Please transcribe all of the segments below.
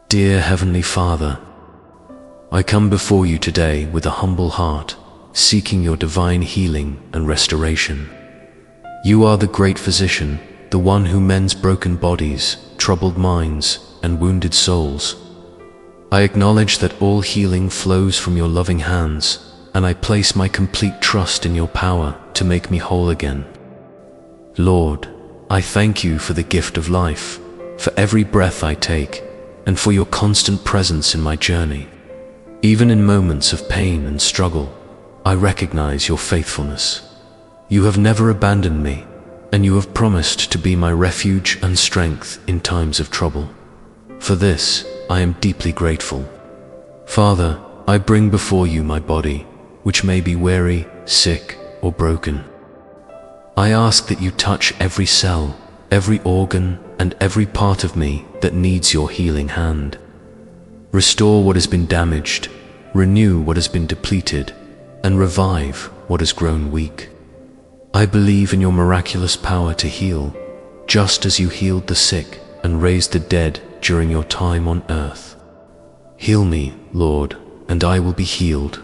Dear Heavenly Father, I come before you today with a humble heart, seeking your divine healing and restoration. You are the great physician, the one who mends broken bodies, troubled minds, and wounded souls. I acknowledge that all healing flows from your loving hands, and I place my complete trust in your power to make me whole again. Lord, I thank you for the gift of life, for every breath I take, and for your constant presence in my journey. Even in moments of pain and struggle, I recognize your faithfulness. You have never abandoned me, and you have promised to be my refuge and strength in times of trouble. For this, I am deeply grateful. Father, I bring before you my body, which may be weary, sick, or broken. I ask that you touch every cell, every organ, and every part of me that needs your healing hand. Restore what has been damaged, renew what has been depleted, and revive what has grown weak. I believe in your miraculous power to heal, just as you healed the sick and raised the dead during your time on earth. Heal me, Lord, and I will be healed.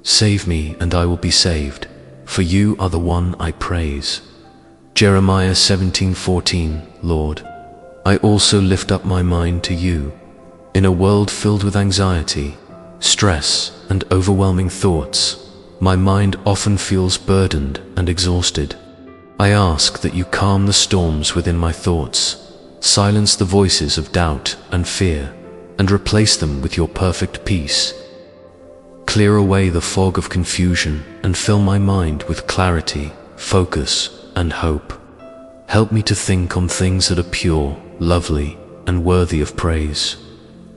Save me, and I will be saved, for you are the one I praise. Jeremiah 17:14, Lord, I also lift up my mind to you. In a world filled with anxiety, stress, and overwhelming thoughts, my mind often feels burdened and exhausted. I ask that you calm the storms within my thoughts, silence the voices of doubt and fear, and replace them with your perfect peace. Clear away the fog of confusion and fill my mind with clarity, focus, and hope. Help me to think on things that are pure, lovely, and worthy of praise.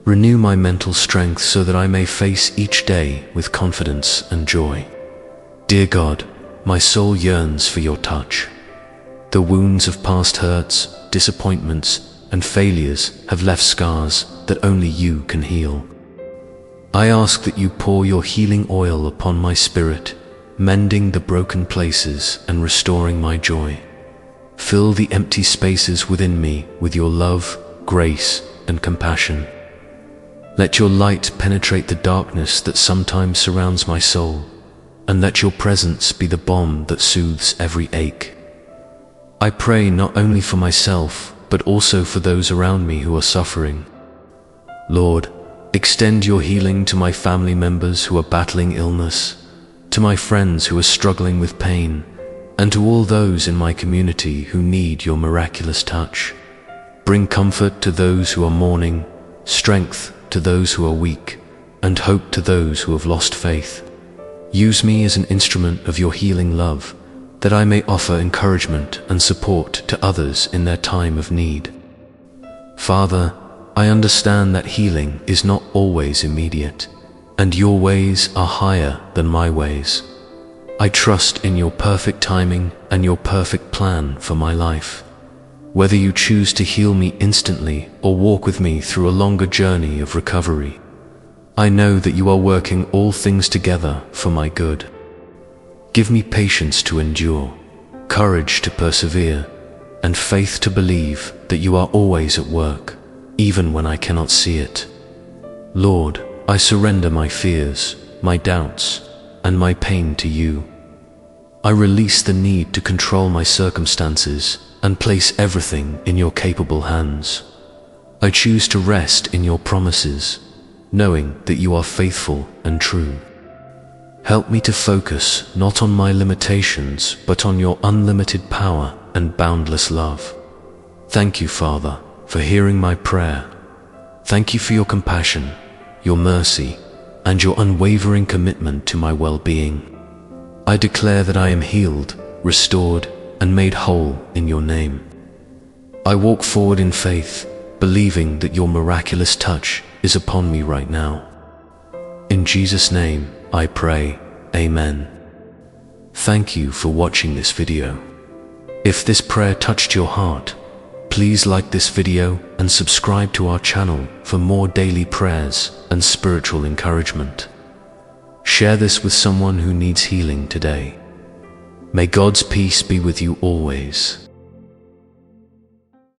Renew my mental strength so that I may face each day with confidence and joy. Dear God, my soul yearns for your touch. The wounds of past hurts, disappointments, and failures have left scars that only you can heal. I ask that you pour your healing oil upon my spirit, mending the broken places and restoring my joy. Fill the empty spaces within me with your love, grace, and compassion. Let your light penetrate the darkness that sometimes surrounds my soul, and let your presence be the balm that soothes every ache. I pray not only for myself, but also for those around me who are suffering. Lord, extend your healing to my family members who are battling illness, to my friends who are struggling with pain, and to all those in my community who need your miraculous touch. Bring comfort to those who are mourning, strength to those who are weak, and hope to those who have lost faith. Use me as an instrument of your healing love, that I may offer encouragement and support to others in their time of need. Father, I understand that healing is not always immediate, and your ways are higher than my ways. I trust in your perfect timing and your perfect plan for my life. Whether you choose to heal me instantly or walk with me through a longer journey of recovery, I know that you are working all things together for my good. Give me patience to endure, courage to persevere, and faith to believe that you are always at work, even when I cannot see it. Lord, I surrender my fears, my doubts, and my pain to you. I release the need to control my circumstances and place everything in your capable hands. I choose to rest in your promises, knowing that you are faithful and true. Help me to focus not on my limitations, but on your unlimited power and boundless love. Thank you, Father, for hearing my prayer. Thank you for your compassion, your mercy, and your unwavering commitment to my well-being. I declare that I am healed, restored, and made whole in your name. I walk forward in faith, believing that your miraculous touch is upon me right now. In Jesus' name, I pray, Amen. Thank you for watching this video. If this prayer touched your heart, please like this video and subscribe to our channel for more daily prayers and spiritual encouragement. Share this with someone who needs healing today. May God's peace be with you always.